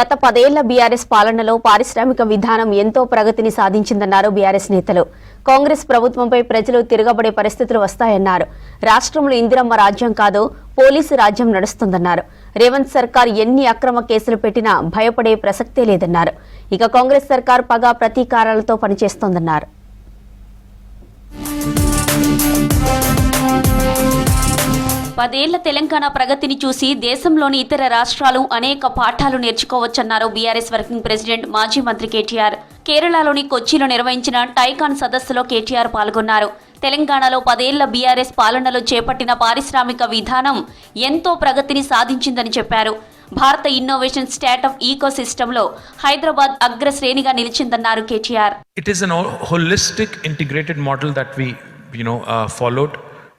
గత 10 ఏళ్ల బీఆర్ఎస్ పాలనలో పారిశ్రామిక విధానం ఎంతో ప్రగతిని సాధించిందన్నారు బీఆర్ఎస్ నేతలు. కాంగ్రెస్ ప్రభుత్వంపై ప్రజలు తిరగబడే పరిస్థితులు వస్తాయన్నారు. రాష్ట్రంలో ఇందిరమ్మ రాజ్యం కాదు, పోలీసు రాజ్యం నడుస్తుందన్నారు. రేవంత్ సర్కార్ ఎన్ని అక్రమ కేసులు పెట్టినా భయపడే ప్రసక్తే లేదన్నారు. ఇక కాంగ్రెస్ సర్కార్ పగ ప్రతీకారాలతో పనిచేస్తోందన్నారు. 10 ఏళ్ల తెలంగాణ ప్రగతిని చూసి దేశంలోని ఇతర రాష్ట్రాలు అనేక పాఠాలు నేర్చుకోవచ్చన్నారు బీఆర్ఎస్ వర్కింగ్ ప్రెసిడెంట్ మాజీ మంత్రి కేటీఆర్. కేరళలోని కొచ్చిలో నిర్వహించిన టైకాన్ సదస్సులో కేటీఆర్ పాల్గొన్నారు. తెలంగాణలో 10 ఏళ్ల బీఆర్ఎస్ పాలనలో చేపట్టిన పారిశ్రామిక విధానం ఎంతో ప్రగతిని సాధించిందని చెప్పారు. భారత ఇన్నోవేషన్ స్టార్టప్ ఈకో సిస్టంలో Hyderabad అగ్రశ్రేణిగా నిలిచిందన్నారు KTR. It is a holistic integrated model that we followed,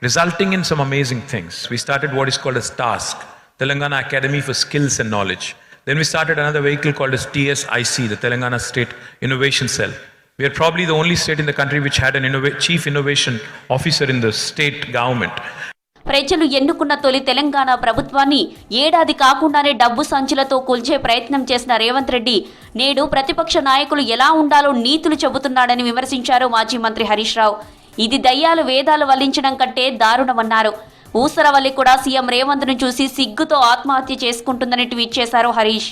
resulting in some amazing things. We started what is called as TASK, Telangana Academy for Skills and Knowledge. Then we started another vehicle called as TSIC, the Telangana State Innovation Cell. We are probably the only state in the country which had an chief innovation officer in the state government. ప్రజలు ఎన్నుకున్న తొలి తెలంగాణ ప్రభుత్వాన్ని ఏడాది కాకుండానే డబ్బు సంచులతో కూల్చే ప్రయత్నం చేసిన రేవంత్ రెడ్డి నేడు ప్రతిపక్ష నాయకులు ఎలా ఉండాలో నీతులు చెబుతున్నాడని విమర్శించారు మాజీ మంత్రి హరీష్ రావు. ఇది దయ్యాలు వేదాలు వల్లించడం కంటే దారుణమన్నారు. ఊసరవల్లి కూడా సీఎం రేవంత్ ను చూసి సిగ్గుతో ఆత్మహత్య చేసుకుంటుందని ట్వీట్ చేశారు హరీష్.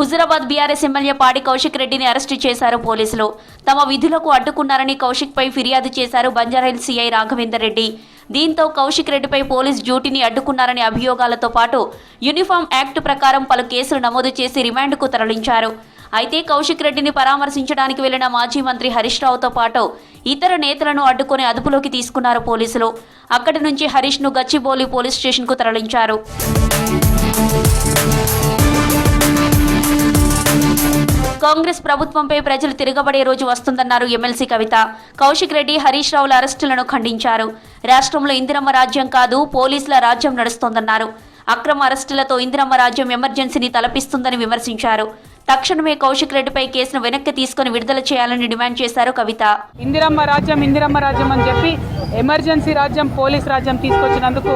హుజురాబాద్ బీఆర్ఎస్ ఎమ్మెల్యే పాడి కౌశిక్ రెడ్డిని అరెస్టు చేశారు పోలీసులు. తమ విధులకు అడ్డుకున్నారని కౌశిక్ పై ఫిర్యాదు చేశారు బంజారాహిల్స్ సీఐ రాఘవేందర్ రెడ్డి. దీంతో కౌశిక్ రెడ్డిపై పోలీస్ డ్యూటీని అడ్డుకున్నారని అభియోగాలతో పాటు యూనిఫామ్ యాక్ట్ ప్రకారం పలు కేసులు నమోదు చేసి రిమాండ్కు తరలించారు. అయితే కౌశిక్ రెడ్డిని పరామర్శించడానికి వెళ్లిన మాజీ మంత్రి హరీష్ రావుతో పాటు ఇతర నేతలను అడ్డుకుని అదుపులోకి తీసుకున్నారు పోలీసులు. అక్కడి నుంచి హరీష్ ను గచ్చిబౌలి పోలీస్ స్టేషన్ కు తరలించారు. కాంగ్రెస్ ప్రభుత్వంపై ప్రజలు తిరగబడే రోజు వస్తుందన్నారు ఎమ్మెల్సీ కవిత. కౌశిక్ రెడ్డి, హరీష్ రావుల అరెస్టులను ఖండించారు. రాష్ట్రంలో ఇందిరమ్మ రాజ్యం కాదు, పోలీసుల రాజ్యం నడుస్తోందన్నారు. అక్రమ అరెస్టులతో ఇందిరమ్మ రాజ్యం ఎమర్జెన్సీని తలపిస్తుందని విమర్శించారు. తక్షణమే కౌశిక్ రెడ్డిపై కేసును వెనక్కి తీసుకుని విడుదల చేయాలని డిమాండ్ చేశారు కవిత. ఇందిరమ్మ రాజ్యం అని చెప్పి ఎమర్జెన్సీ రాజ్యం, పోలీస్ రాజ్యం తీసుకొచ్చినందుకు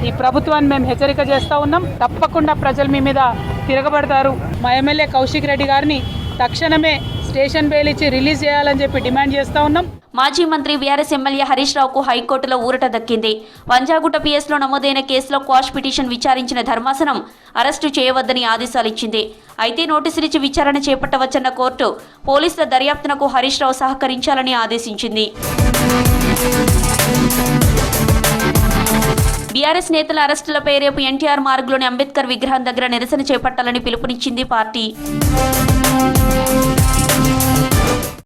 ఈ ప్రభుత్వాన్ని మేము హెచ్చరిక చేస్తూ ఉన్నాం. తప్పకుండా ప్రజలు మీ మీద తిరగబడతారు. మా ఎమ్మెల్యే కౌశిక్ రెడ్డి గారిని తక్షణమే స్టేషన్ బెయిల్ ఇచ్చి రిలీజ్ చేయాలని చెప్పి డిమాండ్ చేస్తూ ఉన్నాం. మాజీ మంత్రి బీఆర్ఎస్ ఎమ్మెల్యే హరీష్ రావుకు హైకోర్టులో ఊరట దక్కింది. పంజాగుట్ట పిఎస్లో నమోదైన కేసులో క్వాష్ పిటిషన్ విచారించిన ధర్మాసనం అరెస్టు చేయవద్దని ఆదేశాలిచ్చింది. అయితే నోటీసులిచ్చి విచారణ చేపట్టవచ్చన్న కోర్టు పోలీసుల దర్యాప్తునకు హరీష్ రావు సహకరించాలని ఆదేశించింది. బీఆర్ఎస్ నేతల అరెస్టులపై రేపు ఎన్టీఆర్ మార్గ్లోని అంబేద్కర్ విగ్రహం దగ్గర నిరసన చేపట్టాలని పిలుపునిచ్చింది పార్టీ.